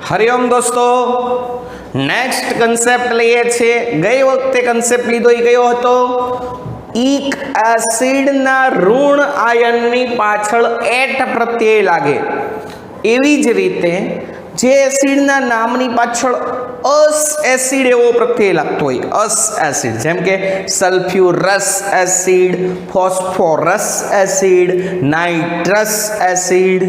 हरिओम दोस्तों, next concept लईए छे। गई वखते कन्सेप्ट लीधो ई कयो हतो? ईक एसिड ना ऋण आयन नी पाछळ एट प्रत्यय लागे। एवी ज रीते जे एसिड ना नामनी पाछळ अस एसिड एवो प्रत्यय लागतो होय, अस एसिड, जेम के sulphurous acid, phosphorous acid, nitrous acid,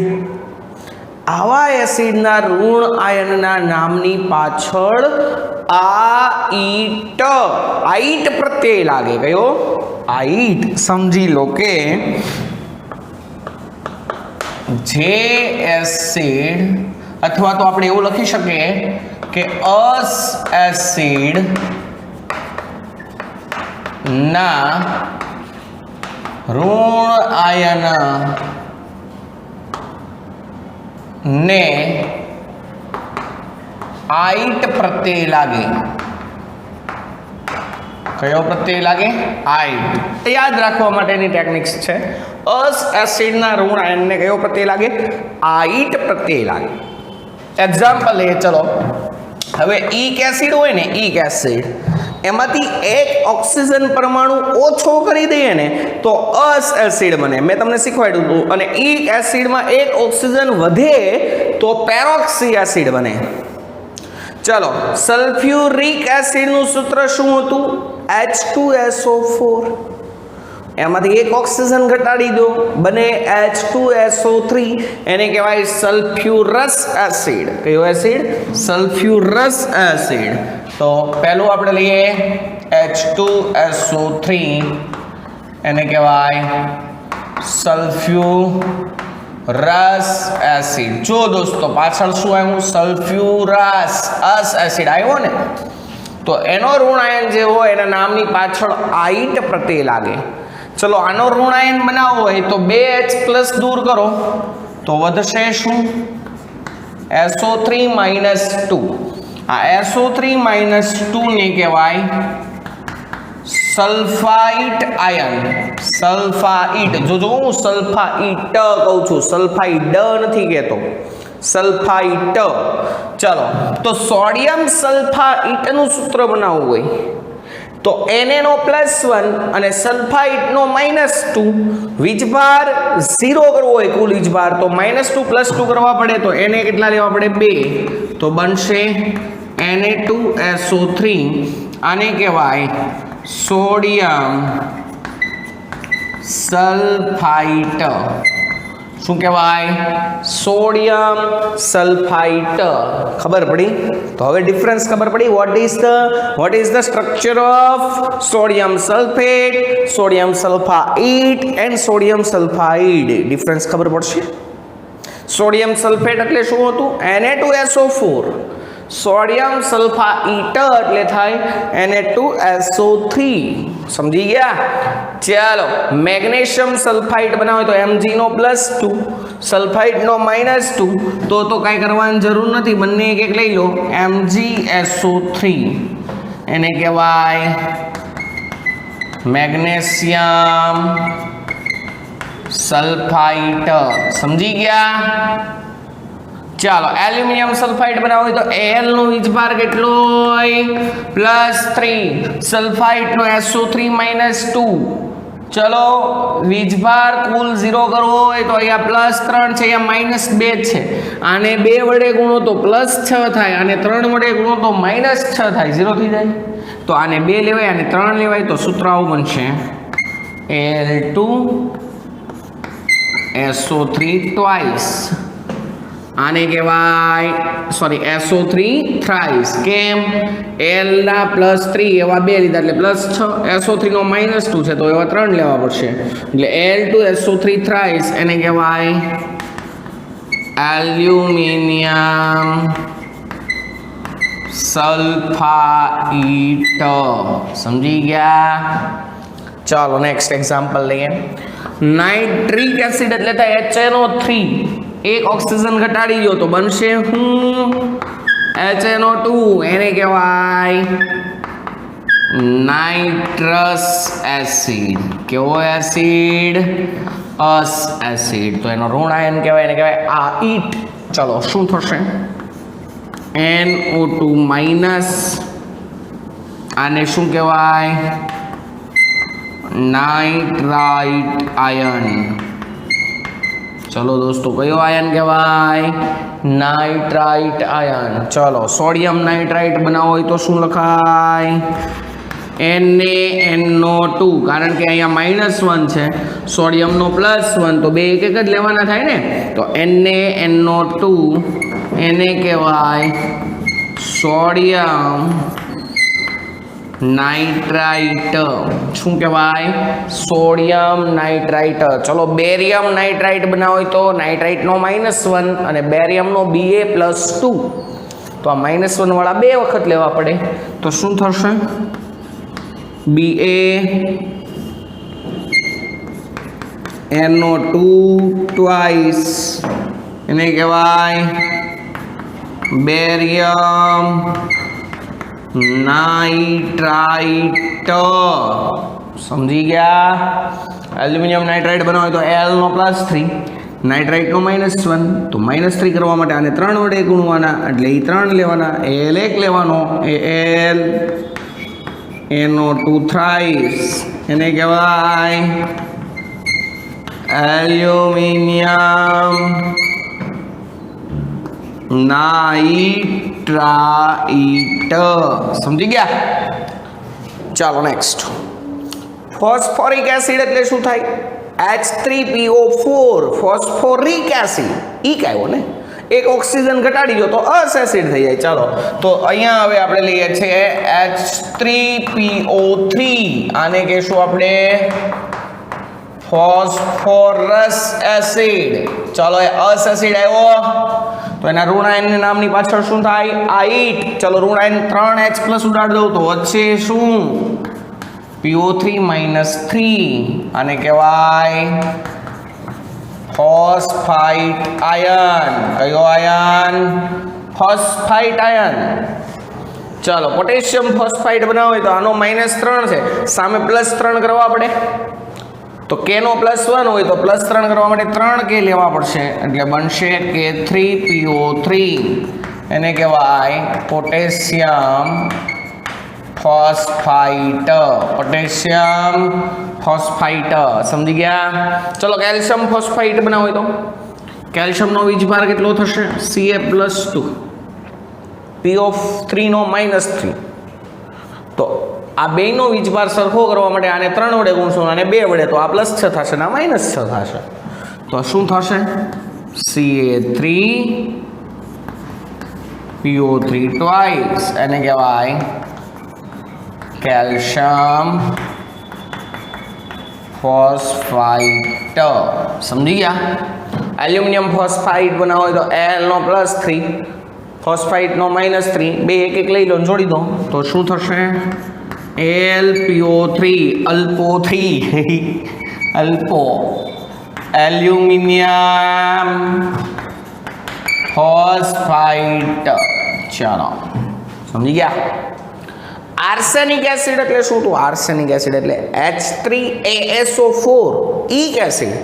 आवा एसिडना ऋण आयनना नामनी पाछळ आईट आईट प्रत्यय लागे। कयो? आईट। समझी लो के जे एसिड अथवा तो આપણે એવું લખી શકીએ કે અસ એસિડ ના ઋણ આયન ने आईट प्रत्यय लागे। कयो प्रत्यय लागे? आईट। याद राखवा माटेनी टेक्निक्स छे। अस एसिड ना ऋण आयन ने कयो प्रत्यय लागे? आईट प्रत्यय लागे। एग्जाम्पल ले चलो। हवे ईक एसिड होय ने, ईक एसिड एमांथी एक ऑक्सीजन परमाणु ओछो करी दઈએ ने तो अस एसिड बने। मैं तमने शीखवाड्युं हतुं। अने ईक एसिड में एक ऑक्सीजन वधे तो पेरोक्सी एसिड बने। चलो, सल्फ्यूरिक एसिड नु सूत्र शुं हतुं? H2SO4। एमांथी एक ऑक्सीजन घटाडी दो, बने H2SO3। एने कहेवाय सल्फ्यूरस एसिड। कयो एसिड? Sulphurous acid. तो पहलू आपणे लईए H2SO3, एने कहेवाय सल्फ्यूरस एसिड। जो दोस्तों पाछळ शुं आव्युं? सल्फ्यूरस अस एसिड आव्यो ने, तो एनो ऋण आयन जे होय एना नामनी पाछळ आईट प्रत्यय लागे। चलो, आनो ऋण आयन बनावવો હોય तो 2H+ दूर करो तो વધશે શું? SO3-2। आ SO3-2 ने कहेवाय सल्फाइट आयन। सल्फाइट, जो हूँ सल्फाइट कहूं छुं, सल्फाइड नहीं कहतो, सल्फाइट। चलो, तो सोडियम सल्फाइट नु सूत्र बनावવું હોય तो Na+1 અને સલ્ફાઇટ નો -2, વીજભાર 0 કરવો હોય કુલ વીજભાર તો -2 + 2 કરવા પડે તો Na કેટલા લેવા પડે? 2। તો બનશે Na2SO3। આને કહેવાય સોડિયમ સલ્ફાઇટ। શું કહેવાય? સોડિયમ સલ્ફાઇટ। ખબર પડી? તો હવે ડિફરન્સ ખબર પડી। what is the structure of sodium sulfate, sodium sulfite and sodium sulfide? Difference ખબર પડશે। સોડિયમ સલ્ફેટ એટલે શું હતું? Na2SO4। સોડિયમ સલ્ફાઇટ એટલે થાય Na2SO3। સમજી ગયા? ચાલો, મેગ્નેશિયમ સલ્ફાઇટ બનાવો તો Mg+2, સલ્ફાઇટ નો -2, તો કાંઈ કરવાની જરૂર નથી, બંને એક એક લઈ લો, MgSO3। એને કહેવાય મેગ્નેશિયમ સલ્ફાઇટ। સમજી ગયા? ચાલો, એલ્યુમિનિયમ સલ્ફાઇટ બનાવવો હોય તો Al નો વીજભાર કેટલો હોય? +3, સલ્ફાઇટ નો SO3-2। चलो, वीजभार कुल 0 करवो होय तो अहींया +3 छे, अहींया -2 छे। आने 2 वडे गुणो तो +6 थाय, आने 3 वडे गुणो तो -6 थाय, 0 थी जाय। तो आने 2 लेवाय, आने 3 लेवाय, तो सूत्र आवुं बनशे Al2SO3 ट्वाइस। आने कहेवाय सॉरी SO3 थ्राइस। केम? L ना +3 एवा 2 लीधा એટલે +6, SO3 નો -2 છે તો એવા 3 લેવા પડશે એટલે Al2SO3 થ્રાઇસ એને કહેવાય એલ્યુમિનિયમ सल्फाइट। समझी गया? चलो नेक्स्ट एग्जांपल लेंगे। નાઇટ્રિક એસિડ એટલે થાય HNO3, એક ઓક્સિજન ઘટાડી ગયો તો બનશે હું HNO2, એને કહેવાય નાઇટ્રસ એસિડ. કેવો એસિડ? અસ એસિડ. તો એનો ઋણ આયન કહેવાય, એને કહેવાય આઇટ. ચલો શું થશે? NO2 માઇનસ, આને શું કહેવાય? Nitrite ion. ચલો દોસ્તો, કયો આયન કહેવાય? Nitrite ion. ચલો સોડિયમ નાઇટ્રાઇટ બનાવવો હોય તો શું લખાય? NaNO2, કારણ કે અહીંયા -1 છે, સોડિયમનો +1, તો બે એક જ લેવાના થાય ને. તો NaNO2, એને કહેવાય સોડિયમ નાઇટ્રાઇટ. શું કહેવાય? Sodium nitrite. ચલો બેરિયમ નાઇટ્રાઇટ બનાવો હોય તો નાઇટ્રાઇટનો -1 અને બેરિયમનો Ba+2, તો આ -1 વાળા બે વખત લેવા પડે. તો શું થશે? BaNO2 ટ્વાઇસ, એને કહેવાય બેરિયમ નાઇટ્રાઇટ. સમજી ગયા? એલ્યુમિનિયમ નાઇટ્રાઇટ બનાવો તો L નો +3, નાઇટ્રાઇટનો -1, તો -3 કરવા માટે આને 3 વડે ગુણવાના, એટલે એ 3 લેવાના, Al 1 લેવાનો, Al NO2 થ્રાઇસ, એને કહેવાય એલ્યુમિનિયમ નાઇટ્રાઇટ. સમજી ગયા? ચાલો નેક્સ્ટ. ફોસ્ફોરિક એસિડ એટલે શું થાય? H3PO4, phosphoric acid. ઈ કયો ને, એક ઓક્સિજન ઘટાડી દો તો અસ એસિડ થઈ જાય. ચાલો તો અહીંયા હવે આપણે લઈએ છીએ H3PO3, આને કહેશું આપણે ફોસ્ફોરસ એસિડ. ચાલો એ અસ એસિડ આવ્યો તો એના ઋણ નામની પાછળ શું થાય? આઇટ. ચલો ઋણ 3H+ ઉડાડી દઉં તો વચ્ચે શું? PO3 -3, આને કહેવાય ફોસ્ફાઇટ આયન. કયો આયન? ફોસ્ફાઇટ આયન. ચાલો પોટેશિયમ ફોસ્ફાઇટ બનાવો હોય તો આનો -3 છે, સામે +3 કરવા પડે. તો K નો +1 હોય તો +3 કરવા માટે 3K લેવા પડશે, એટલે બનશે K3PO3, એને કહેવાય પોટેશિયમ ફોસ્ફાઇટ. પોટેશિયમ ફોસ્ફાઇટ. સમજી ગયા? ચલો કેલ્શિયમ ફોસ્ફાઇટ બનાવો હોય તો કેલ્શિયમનો વીજભાર કેટલો થશે? Ca+2, PO3 નો -3. તો આ બેયનો વીજભાર સરખો કરવા માટે આને 3 વડે ગુણશો, આને 2 વડે, તો આ +6 થશે ને આ -6 થશે. તો શું થશે? Ca3PO3 ટ્વાઇસ, એને કહેવાય કેલ્શિયમ ફોસ્ફાઇટ. સમજી ગયા? એલ્યુમિનિયમ ફોસ્ફાઇટ બનાવો હોય તો L નો +3, ફોસ્ફાઇટનો -3, બે એક એક લઈ લો જોડી દો તો શું થશે? LPO3, અલ્પો 3 અલ્પો aluminium ફોસ્ફાઇટ. ચાલો સમજી ગયા? આર્સેનિક એસિડ એટલે શું? તો આર્સેનિક એસિડ એટલે H3ASO4, ઈક એસિડ,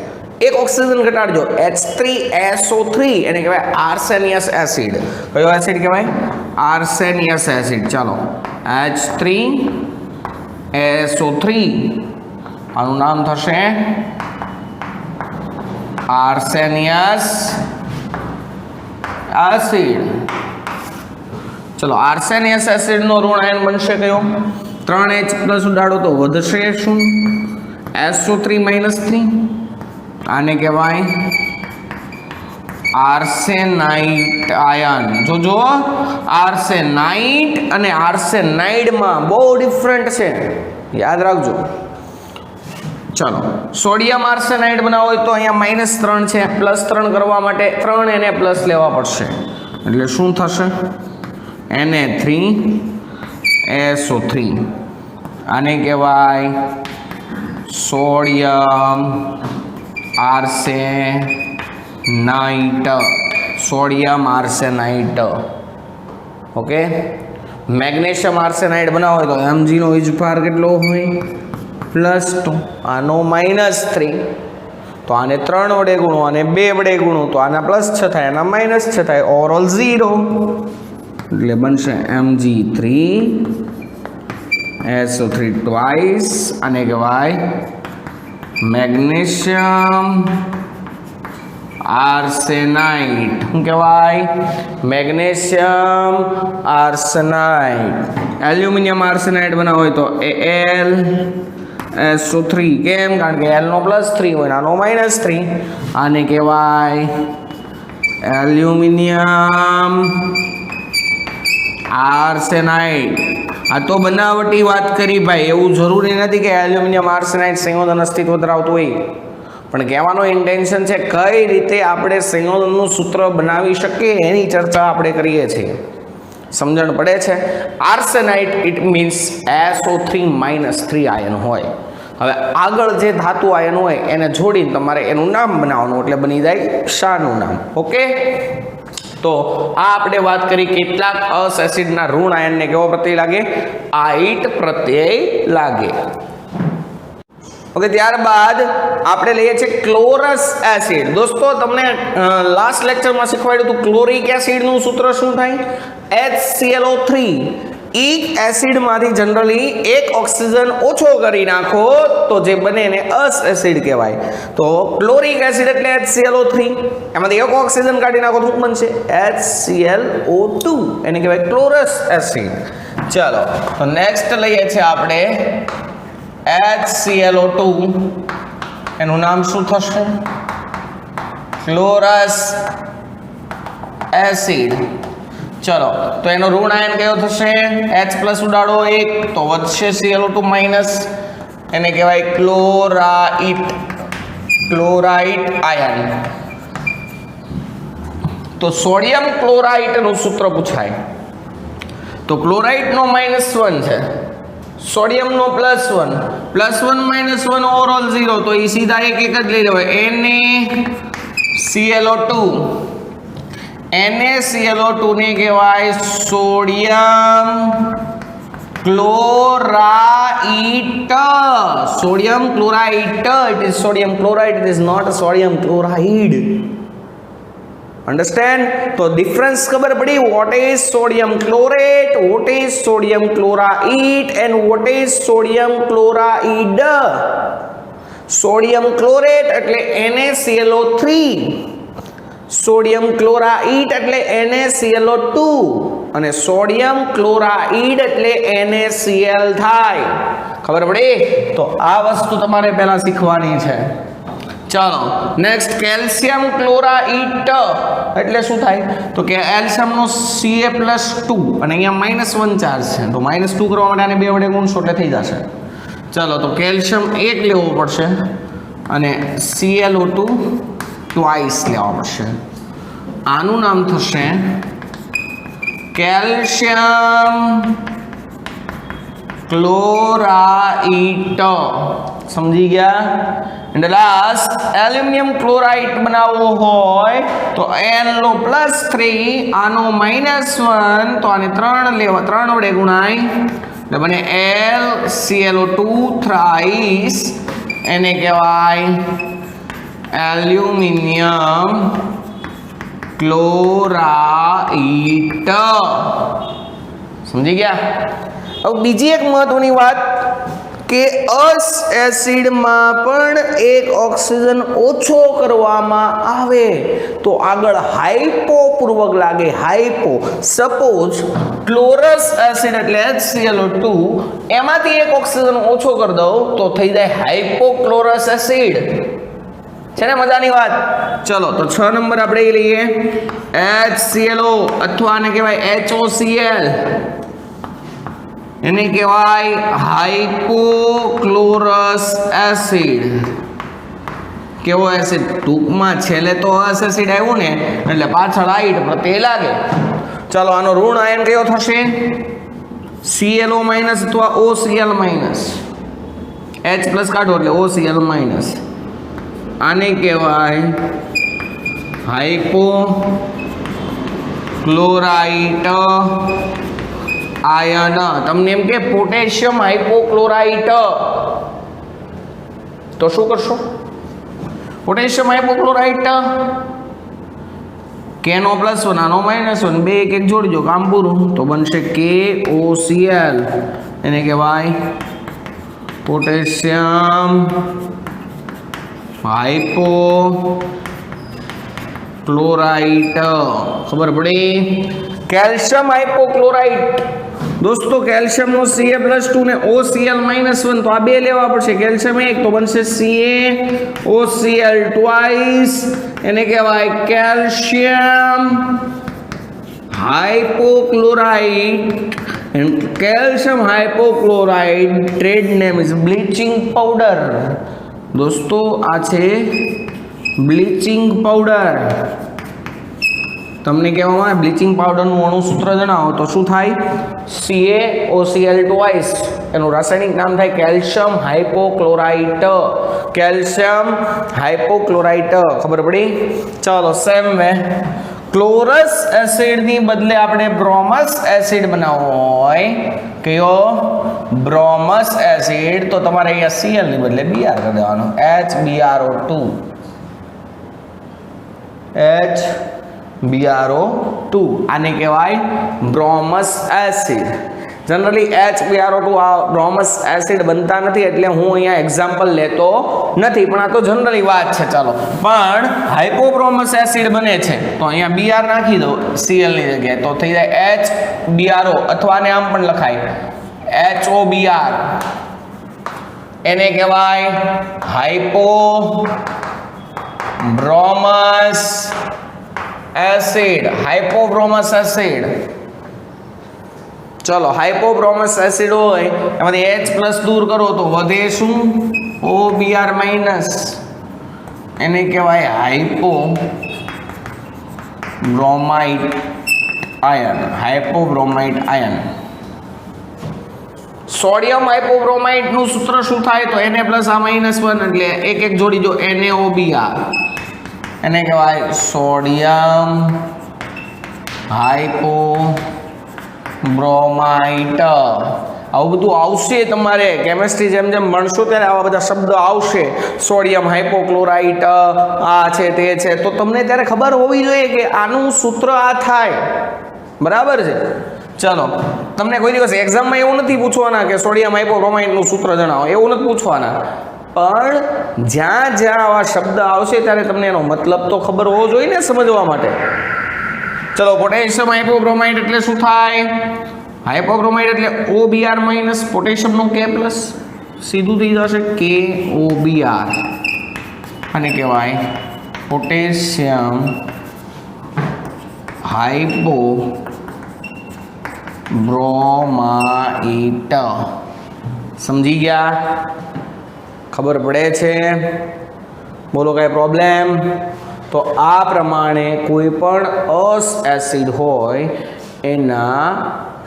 એક ઓક્સિજન ઘટાડજો, H3SO3, એને કહેવાય આર્સેનિયસ એસિડ. કયો એસિડ કહેવાય? આર્સેનિયસ એસિડ. ચાલો H3SO3, આનું નામ થશે આર્સેનિયસ એસિડ. ચલો આર્સેનિયસ એસિડનો ઋણ આયન બનશે કયો? 3H+ ઉડાડો તો વધશે શું? SO3 -3, આને કહેવાય આર્સેનાઇટ આયન. જોજો આર્સેનાઇટ અને આર્સેનાઇડમાં બહુ ડિફરન્ટ છે, યાદ રાખજો. ચલો સોડિયમ આર્સેનાઇડ બનાવો હોય તો અહીંયા -3 છે, +3 કરવા માટે 3 એને પ્લસ લેવા પડશે, એટલે શું થશે? Na3SO3, આને કહેવાય સોડિયમ આર્સેનાઇટ, સોડિયમ આર્સેનાઇટ. ઓકે, મેગ્નેશિયમ આર્સેનાઇટ બનાવો હોય તો Mg નો વીજભાર કેટલો હોય? +2. આનો -3. તો આને 3 વડે ગુણો, આને 2 વડે ગુણો તો આના +6 થાય, આના -6 થાય, ઓવરઓલ 0. એટલે બનશે Mg3SO3 ટ્વાઇસ. આને કહેવાય મેગ્નેશિયમ આર્સેનાઇટ. શું કહેવાય? મેગ્નેશિયમ આર્સેનાઇટ. એલ્યુમિનિયમ આર્સેનાઇટ બનાવો હોય તો AlSO3. કેમ? કારણ કે L નો +3 હોય, આનો -3. આને કહેવાય એલ્યુમિનિયમ આર્સેનાઇટ. આ તો બનાવટી વાત કરી ભાઈ, એવું જરૂરી નથી કે એલ્યુમિનિયમ આર્સેનાઇટ સંયોજન અસ્તિત્વ ધરાવતું હોય, પણ કહેવાનો ઇન્ટેન્શન છે કઈ રીતે આપણે સંયોજનનું સૂત્ર બનાવી શકીએ એની ચર્ચા આપણે કરીએ છીએ. સમજણ પડે છે? આર્સેનાઇટ ઇટ મીન્સ SO3-3 આયન હોય. હવે આગળ જે ધાતુ આયન હોય એને જોડીને તમારે એનું નામ બનાવવાનું, એટલે બની જાય શાનું નામ. ઓકે, તો આ આપણે વાત કરી કેટલાક અસ એસિડના ઋણ આયનને કેવો પ્રત્યય લાગે? આઇટ પ્રત્યય લાગે. ઓકે, ત્યારબાદ આપણે લઈએ છીએ ક્લોરસ એસિડ. દોસ્તો તમને લાસ્ટ લેક્ચરમાં શીખવાડ્યું હતું ક્લોરિક એસિડનું સૂત્ર શું થાય? HClO3. એક એસિડમાંથી જનરલી એક ઓક્સિજન ઓછો કરી નાખો તો જે બને એને અસ એસિડ કહેવાય. તો ક્લોરિક એસિડ એટલે HClO3. એમાંથી એક ઓક્સિજન કાઢી નાખો તો શું બનશે? HClO2. એને કહેવાય ક્લોરસ એસિડ. ચાલો, તો નેક્સ્ટ લઈએ છીએ આપણે HClO2. એનું નામ શું થશે? ક્લોરસ એસિડ. ચલો, તો એનો ઋણ આયન કયો થશે? H+ ઉડાડો 1 તો વધશે Cl2-. એને કહેવાય ક્લોરાઇટ. ક્લોરાઇટ આયન. તો સોડિયમ ક્લોરાઇટનું સૂત્ર પૂછાય તો ક્લોરાઇટનો -1 છે, સોડિયમનો +1, +1 -1 ઓવરઓલ 0. તો એ સીધા એક જ લઈ લેવાય, NaClO2. NaClO2 ને કહેવાય sodium chlorite. Sodium chlorite. It is sodium chloride. It is not sodium chloride. Understand? તો ડિફરન્સ ખબર પડી? What is sodium chlorate, what is sodium chloride and what is sodium chloride? Sodium chlorate એટલે NaClO3, sodium chloride એટલે NaClO2 અને sodium chloride એટલે NaCl થાય. ખબર પડી? તો આ વસ્તુ તમારે પહેલા શીખવાની છે. ચાલો, નેક્સ્ટ કેલ્શિયમ ક્લોરાઇડ એટલે શું થાય? તો કે કેલ્શિયમનો Ca+2 અને અહીંયા -1 ચાર્જ છે, તો -2 કરવા માટે આને 2 વડે ગુણશો એટલે થઈ જશે. ચાલો, તો કેલ્શિયમ 1 લેવો પડશે અને Cl2 ટ્વાઇસ લેવા પડશે. આનું નામ થશે કેલ્શિયમ ક્લોરાઇટ. સમજી ગયા? એન્ડ લાસ્ટ એલ્યુમિનિયમ ક્લોરાઇડ બનાવવો હોય તો L નો +3, આનો -1, તો આને 3 લેવા, 3 વડે ગુણાય એટલે બને LClO2 થ્રાઇસ. એને કહેવાય એલ્યુમિનિયમ ક્લોરાઇટ. સમજી ગયા? હવે બીજી એક મહત્વની વાત કે અસ એસિડમાં પણ એક ઓક્સિજન ઓછો કરવામાં આવે તો આગળ હાઇપો પૂર્વક લાગે. હાઇપો. સપોઝ ક્લોરસ એસિડ એટલે HClO2, એમાંથી એક ઓક્સિજન ઓછો કરી દઉં તો થઈ જાય હાઇપોક્લોરસ એસિડ. છે ને મજાની વાત? ચલો, તો 6 નંબર આપણે લઈએ HClO અથવા આને કહેવાય HOCl. એને કહેવાય હાઇપોક્લોરસ એસિડ. કેવો એસિડ? ટૂંકમાં છેલ્લે તો અસ એસિડ આવ્યું ને એટલે પાછળ આઇટ પ્રત્યય લાગે. ચાલો, આનો ઋણ આયન કયો થશે? Cl- અથવા OCl-. H+ કાઢો એટલે OCl-. આને કહેવાય હાઇપોક્લોરાઇટ આયન. તમને એમ કે પોટેશિયમ હાઇપોક્લોરાઇટ, તો શું કરશો? પોટેશિયમ હાઇપોક્લોરાઇટ KNO +1 આનો -1 બે એક એક જોડજો, કામ પૂરું. તો બનશે KOCl, એને કહેવાય પોટેશિયમ હાઇપોક્લોરાઇટ. ખબર પડી? કેલ્શિયમ હાઇપોક્લોરાઇટ દોસ્તો, કેલ્શિયમનો Ca+2 ને OCl -1, તો આ બે લેવા પડશે. કેલ્શિયમ એક તો બનશે CaOCl ટ્વાઇસ, એને કહેવાય calcium હાઇપોક્લોરાઇટ. and calcium hypochlorite trade name is bleaching powder. દોસ્તો આ છે બ્લીચિંગ પાવડર. તમને કહેવામાં આવે બ્લીચિંગ પાવડરનું અણુ સૂત્ર જણાવો તો શું થાય? CaOCl twice. એનું રાસાયણિક નામ થાય કેલ્શિયમ હાઇપોક્લોરાઇટ. કેલ્શિયમ હાઇપોક્લોરાઇટ. ખબર પડી? ચાલો, સેમ વે ક્લોરસ એસિડની બદલે આપણે બ્રોમસ એસિડ બનાવવો હોય, કયો? બ્રોમસ એસિડ. તો તમારે અહીંયા Cl ની બદલે Br કરી દેવાનો, HBrO2. HBrO2 આને કહેવાય બ્રોમસ એસિડ. જનરલી HBrO2 આ બ્રોમસ એસિડ બનતા નથી, એટલે હું અહીંયા એક્ઝામ્પલ લેતો નથી, પણ આ તો જનરલી વાત છે. ચાલો, પણ હાઇપોબ્રોમસ એસિડ બને છે તો અહીંયા Br નાખી દો Cl ની જગ્યાએ, તો થઈ જાય HBrO, અથવા આને આમ પણ લખાય HOBr. એને કહેવાય હાઇપોબ્રોમસ એસિડ. હાઇપોબ્રોમસ એસિડ. ચલો, હાઇપોબ્રોમસ એસિડ હોય એમાંથી H+ દૂર કરો તો વધે શું? OBr-. એને કહેવાય hypobromite ion. Hypobromite ion. Sodium hypobromite નું સૂત્ર શું થાય? તો Na+ આ -1, એટલે એક એક જોડી જો NaOBr. એને કહેવાય સોડિયમ હાઇપોબ્રોમાઇટ. આવું બધું આવશે તમારે કેમિસ્ટ્રી જેમ જેમ ભણશો ત્યારે આવા બધા શબ્દ આવશે. સોડિયમ હાઇપોક્લોરાઇટ આ છે તે છે, તો તમને ત્યારે ખબર હોવી જોઈએ કે આનું સૂત્ર આ થાય. બરાબર છે? ચલો, તમને કોઈ દિવસ એક્ઝામમાં એવું નથી પૂછવાના કે સોડિયમ હાઇપોબ્રોમાઇટનું સૂત્ર જણાવો, એવું નથી પૂછવાના. પણ જ્યાં જ્યાં આવા શબ્દ આવશે ત્યારે તમને એનો મતલબ તો ખબર હોવો જોઈએ ને સમજવા માટે. ચલો, પોટેશિયમ હાઇપોબ્રોમાઇટ એટલે શું થાય? હાઇપોબ્રોમાઇટ એટલે OBr- પોટેશિયમનો K+, સીધું થઈ જશે KOBr. અને કહેવાય પોટેશિયમ હાઇપોબ્રોમાઇટ. સમજી ગયા? ખબર પડે છે? બોલો, કઈ પ્રોબ્લેમ? તો આ પ્રમાણે કોઈ પણ અસ એસિડ હોય એના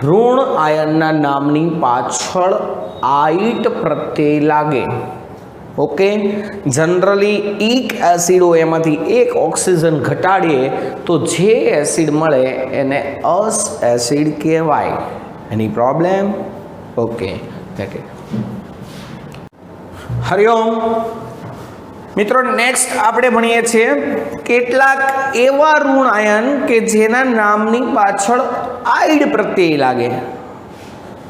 ઋણ આયનના નામની પાછળ આઇટ પ્રત્યય લાગે. ઓકે, જનરલી ઇક એસિડ હોય એમાંથી એક ઓક્સિજન ઘટાડીએ તો જે એસિડ મળે એને અસ એસિડ કહેવાય. એની problem? Okay, thank you. Hariom મિત્રો, નેક્સ્ટ આપણે ભણીએ છીએ કેટલાક એવા ઋણ આયન કે જેના નામની પાછળ આઇડ પ્રત્યય લાગે.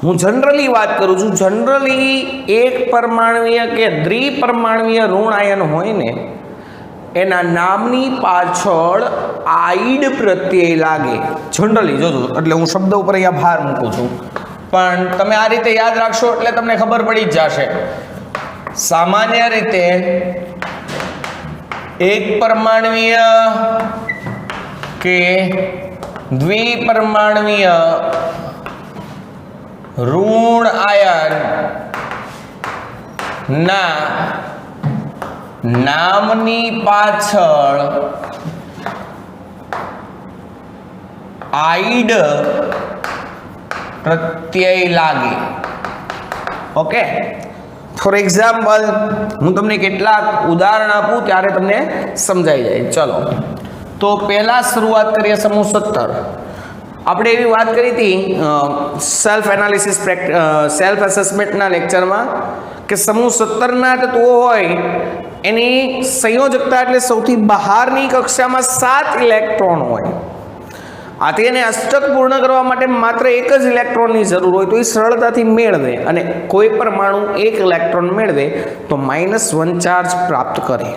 હું જનરલી વાત કરું છું. જનરલી એક પરમાણુય કે દ્વિપરમાણુય ઋણ આયન હોય ને એના નામની પાછળ આઇડ પ્રત્યય લાગે. જનરલી જોજો, એટલે હું શબ્દ ઉપર અહીંયા ભાર મૂકું છું, પણ તમે આ રીતે યાદ રાખશો એટલે તમને ખબર પડી જ જશે. સામાન્ય રીતે એક પરમાણુય કે દ્વિપરમાણુય ઋણ આયન ના નામની પાછળ આઇડ પ્રત્યય લાગે. ઓકે, ફોર એક્ઝામ્પલ હું તમને કેટલાક ઉદાહરણ આપું ત્યારે તમને સમજાઈ જાય. ચલો તો પહેલા શરૂઆત કરીએ સમૂહ 17. આપણે એવી વાત કરી હતી સેલ્ફ એનાલિસિસ સેલ્ફ એસેસમેન્ટના લેક્ચરમાં કે સમૂહ 17ના તત્વો હોય એની સંયોજકતા એટલે સૌથી બહારની કક્ષામાં 7 ઇલેક્ટ્રોન હોય. આથી એને અષ્ટક પૂર્ણ કરવા માટે માત્ર એક જ ઇલેક્ટ્રોનની જરૂર હોય તો એ સરળતાથી મેળવે, અને કોઈ પરમાણુ એક ઇલેક્ટ્રોન મેળવે તો -1 ચાર્જ પ્રાપ્ત કરે.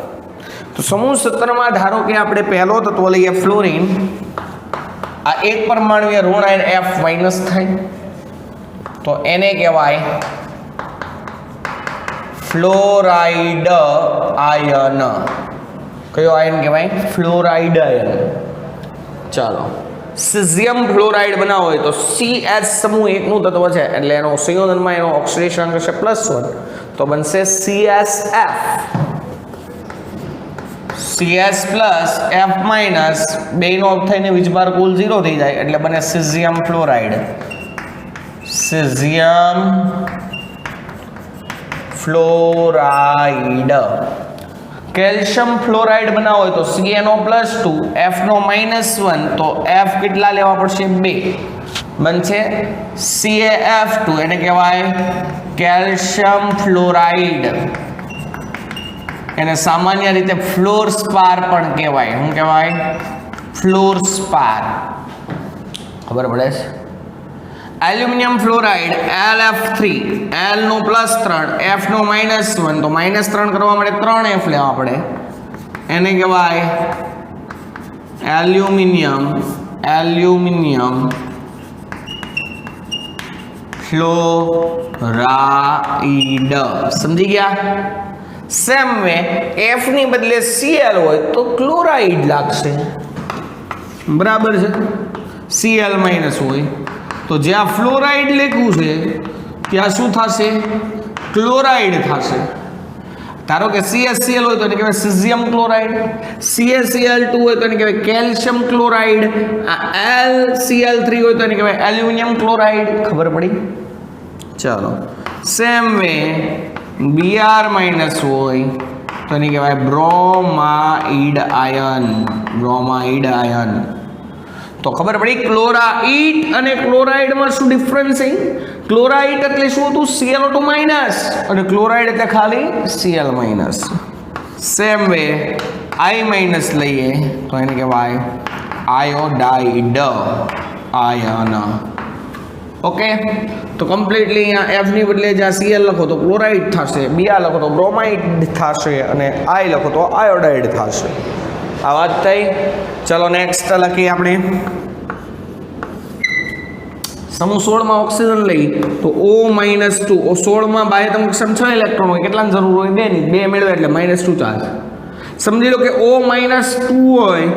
તો સમૂહ 17માં ધારો કે આપણે પહેલો તત્વ લઈએ ફ્લોરિન. આ એક પરમાણુએ ઋણ આયન F- થાય તો એને કહેવાય ફ્લોરાઇડ આયન. કયો આયન કહેવાય? Fluoride ion. ચાલો સિઝિયમ ફ્લોરાઇડ બનાવવો હોય તો CH સમૂહ 1 નું તત્વ છે એટલે એનો સંયોજનમાં એનો ઓક્સિડેશન અંક છે +1 તો બનશે CSF. CS plus F minus બેનો ઓફ થઈને વીજભાર કુલ 0 થઈ જાય એટલે બને caesium fluoride. Caesium fluoride. Calcium fluoride બનાવવો હોય તો CnO+2 F નો -1 તો F કેટલા લેવા પડશે? 2 બનશે CaF2. એને કહેવાય કેલ્શિયમ ફ્લોરાઇડ. એને સામાન્ય રીતે ફ્લોરસ્પાર પણ કહેવાય. શું કહેવાય? ફ્લોરસ્પાર. ખબર પડે છે? એલ્યુમિનિયમ ફ્લોરાઇડ LF3 L નો +3 F નો -1 તો -3 કરવા માટે 3 F લેવા પડે. એને કહેવાય એલ્યુમિનિયમ ફ્લોરાઇડ. સમજી ગયા? સેમ વે F ની બદલે Cl હોય તો ક્લોરાઇડ લાગશે. બરાબર છે? Cl- હોય તો જ્યાં ફ્લોરાઇડ લખ્યું છે ત્યાં શું થશે? ક્લોરાઇડ થશે. ધારો કે CaCl હોય તો એને કહેવાય સિઝિયમ ક્લોરાઇડ, CaCl2 હોય તો એને કહેવાય કેલ્શિયમ ક્લોરાઇડ, LCl3 હોય તો એને કહેવાય એલ્યુમિનિયમ ક્લોરાઇડ. ખબર પડી? ચાલો સેમ વે Br- હોય તો એને કહેવાય બ્રોમાઇડ આયન. તો ખબર પડી ક્લોરાઇડ અને ક્લોરાઇડમાં શું ડિફરન્સ છે? ક્લોરાઇડ એટલે શું હતું? Cl2- અને ક્લોરાઇડ એટલે ખાલી Cl-. સેમ વે I- લઈએ તો એને કહેવાય આયોડાઇડ આયન. ઓકે તો કમ્પ્લીટલી અહીંયા F ની બદલે જ્યાં Cl લખો તો ક્લોરાઇડ થશે, Br લખો તો બ્રોમાઇડ થશે, અને I લખો તો આયોડાઇડ થશે. આ વાત થઈ. ચલો નેક્સ્ટ લખીએ આપણે સમૂહ 16માં ઓક્સિજન લઈ તો O-2 16માં બાહ્યતમ કક્ષામાં 6 ઇલેક્ટ્રોન હોય. કેટલાની જરૂર હોય? 2 ની. 2 મેળવે એટલે -2 ચાર્જ. સમજી લો કે O-2 હોય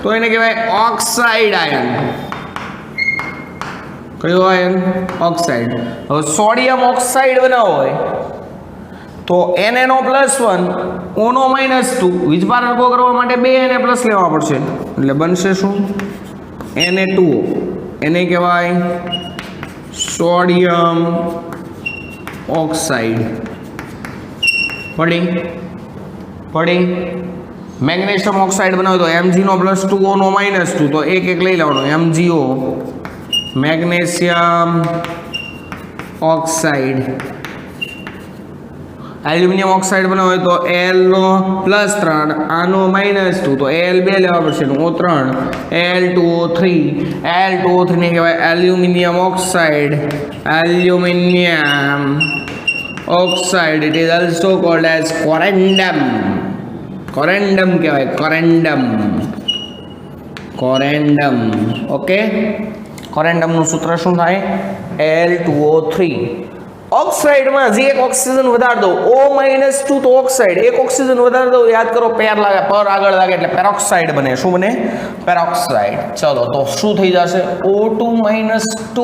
તો એને કહેવાય ઓક્સાઇડ આયન. કયો આયન? ઓક્સાઇડ. હવે સોડિયમ ઓક્સાઇડ બનાવવો હોય તો Na+1 O -2 વીજભાર હલકો કરવા માટે 2 Na+ લેવા પડશે એટલે બનશે શું? Na2O. એને કહેવાય સોડિયમ ઓક્સાઇડ. પડી. મેગ્નેશિયમ ઓક્સાઇડ બનાવો તો Mg+2 O -2 તો એક લઈ લેવાનો MgO magnesium oxide. Aluminium oxide બનાવો હોય તો L+3 આનો -2 તો Al2 લેવા પડશે O3 L2O3 ને કહેવાય aluminium oxide. It is also called as corundum કહેવાય. corundum. ઓકે corundum નું સૂત્ર શું થાય? L2O3. ઓક્સાઇડમાં જે એક ઓક્સિજન વધારી દો O-2 તો ઓક્સાઇડ, એક ઓક્સિજન વધારી દો યાદ કરો પેર લાગે, પર આગળ લાગે એટલે પેરોક્સાઇડ બને. શું બને? પેરોક્સાઇડ. ચલો તો શું થઈ જશે? O2-2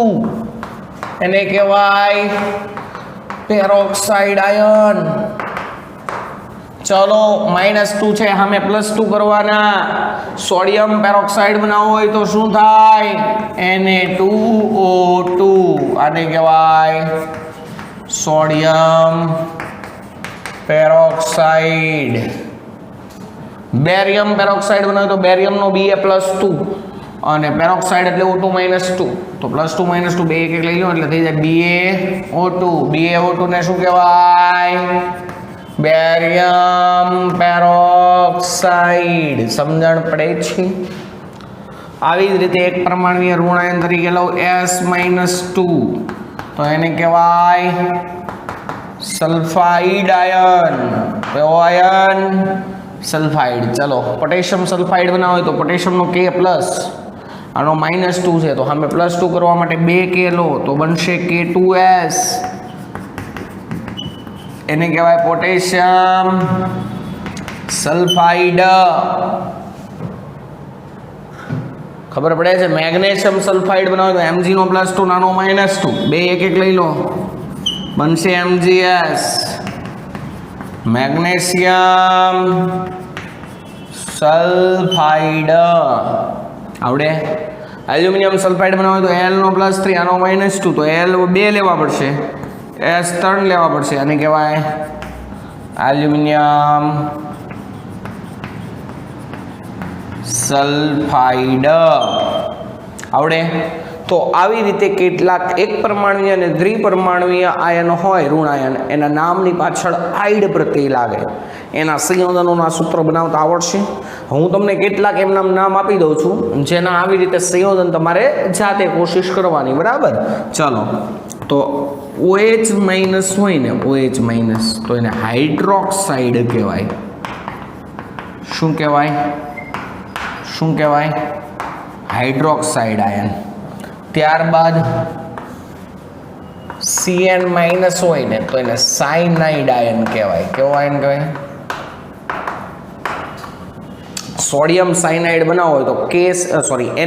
એને કહેવાય પેરોક્સાઇડ આયન. ચલો -2 છે સામે +2 કરવાના. સોડિયમ પેરોક્સાઇડ બનાવવો હોય તો શું થાય? Na2O2. આને કહેવાય સોડિયમ પેરોક્સાઇડ. બેરિયમ પેરોક્સાઇડ બનાવે તો બેરિયમનો Ba+2 અને પેરોક્સાઇડ એટલે O2 -2 તો +2 -2 બે એક લઈ લો એટલે થઈ જાય BaO2. BaO2 ને શું કહેવાય? Barium peroxide. સમજણ પડે છે? આવી જ રીતે એક પરમાણુય ઋણાયન તરીકે લઉં S-2 તો એને કહેવાય સલ્ફાઇડ આયન. કયો આયન? સલ્ફાઇડ. ચલો પોટેશિયમ સલ્ફાઇડ બનાવો હોય તો પોટેશિયમનો K+, આનો -2 છે તો સામે +2 કરવા માટે 2K લો તો બનશે K2S. એને કહેવાય પોટેશિયમ સલ્ફાઇડ. ખબર પડે છે? મેગ્નેશિયમ સલ્ફાઇડ બનાવો તો Mg નો +2 નાનો -2 બે એક લઈ લો બનશે MgS. Magnesium sulphide. આવડે? એલ્યુમિનિયમ સલ્ફાઇડ બનાવો તો L નો +3 આનો -2 તો L 2 લેવા પડશે, S 3 લેવા પડશે. આને કહેવાય એલ્યુમિનિયમ સલ્ફાઇડ. આવડે? તો આવી રીતે કેટલાક એક પરમાણુય અને દ્વિપરમાણુય આયન હોય ઋણાયન, એના નામની પાછળ આઈડ પ્રત્યય લાગે, એના સંયોજનોના સૂત્ર બનાવતા આવડશે. હું તમને કેટલાક એમના નામ આપી દઉં છું જેના આવી રીતે સંયોજન તમારે જાતે કોશિશ કરવાની. બરાબર? ચલો તો OH- હોય ને, OH- તો એને હાઇડ્રોક્સાઇડ કહેવાય. શું કહેવાય? શું કહેવાય? Hydroxide ion. ત્યારબાદ Cn- હોય ને તો એને સાયનાઇડ આયન કહેવાય. કેવો આયન કહેવાય? સોડિયમ સાયનાઇડ બનાવો હોય તો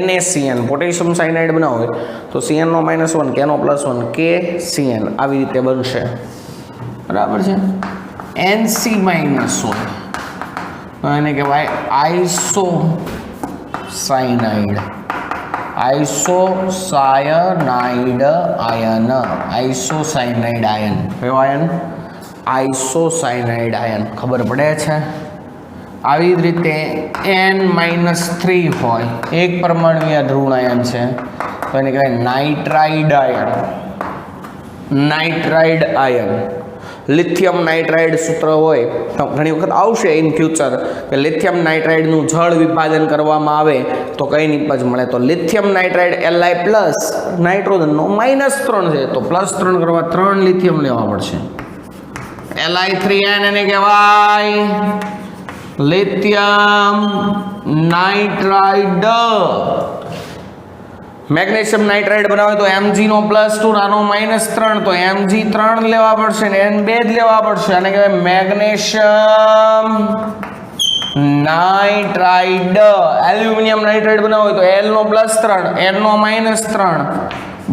NaCN. પોટેશિયમ સાયનાઇડ બનાવો હોય તો Cn નો -1 K નો +1 KCN. આવી રીતે બનશે. બરાબર છે? Nc- હોય તો એને કહેવાય isocyanide. Isocyanide ion. Isocyanide ion. કયો આયન? Isocyanide ion. ખબર પડે છે? આવી જ રીતે N-3 હોય, એક પરમાણુય ઋણાયન છે તો એને કહેવાય nitride ion. Nitride ion. Lithium nitride સૂત્ર હોય તો ઘણી વખત આવશે ઇન ફ્યુચર કે લિથિયમ નાઇટ્રાઇડનું જળ વિભાજન કરવામાં આવે તો કઈ નિપજ મળે તો લિથિયમ નાઇટ્રાઇડ Li+, નાઇટ્રોજનનો -3 છે તો +3 કરવા 3 લિથિયમ લેવા પડશે. Li3n એને કહેવાય લિથિયમ નાઇટ્રાઇડ. મેગ્નેશિયમ નાઇટ્રાઇડ બનાવે તો Mg નો +2 આનો -3 તો Mg 3 લેવા પડશે ને N 2 જ લેવા પડશે. આને કહેવાય મેગ્નેશિયમ નાઇટ્રાઇડ. એલ્યુમિનિયમ નાઇટ્રાઇડ બનાવો હોય તો L નો +3 N નો -3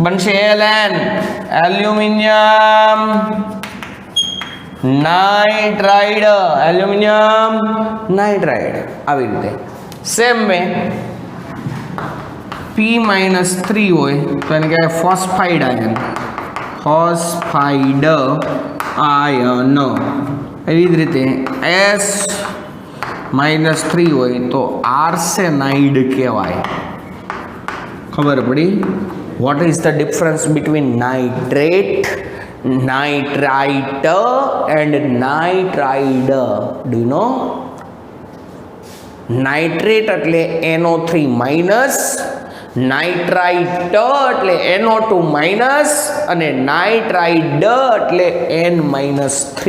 બનશે Ln. Aluminium nitride. Aluminium nitride. આવી રીતે સેમ વે P-3 હોય તો એને કહેવાય ફોસ્ફાઇડ આયન. Phosphide ion. એવી જ રીતે S-3 હોય તો આર્સેનાઇડ કહેવાય. ખબર પડી? What is the difference between nitrate, nitrite and nitride? Do you know? Nitrate એટલે NO3 માઇનસ, નાઇટ્રાઇટ એટલે NO2 માઇનસ અને નાઇટ્રાઇડ એટલે N-3.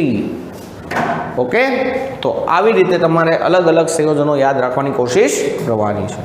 ઓકે? તો આવી રીતે તમારે અલગ અલગ સંયોજનો યાદ રાખવાની કોશિશ કરવાની છે.